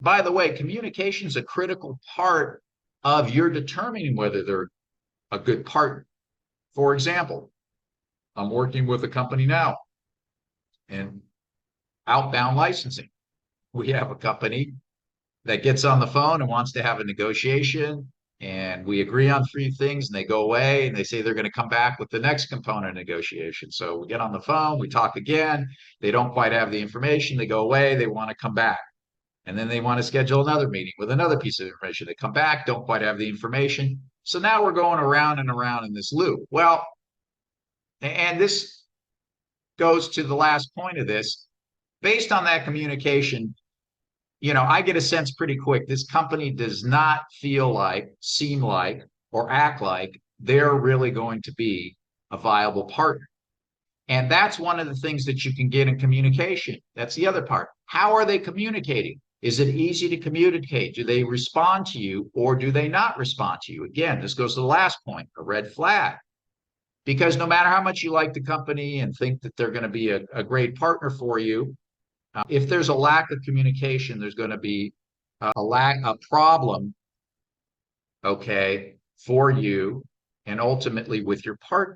By the way, communication is a critical part of your determining whether they're a good partner. For example, I'm working with a company now in outbound licensing. We have a company that gets on the phone and wants to have a negotiation, and we agree on three things, and they go away and they say they're going to come back with the next component of negotiation. So we get on the phone, we talk again, they don't quite have the information, they go away, they want to come back. And then they want to schedule another meeting with another piece of information. They come back, don't quite have the information. So now we're going around and around in this loop. Well, and this goes to the last point of this. Based on that communication, I get a sense pretty quick. This company does not feel like, seem like, or act like they're really going to be a viable partner. And that's one of the things that you can get in communication. That's the other part. How are they communicating? Is it easy to communicate? Do they respond to you or do they not respond to you? Again, this goes to the last point, a red flag. Because no matter how much you like the company and think that they're going to be a great partner for you, if there's a lack of communication, there's going to be a problem, okay, for you and ultimately with your partner.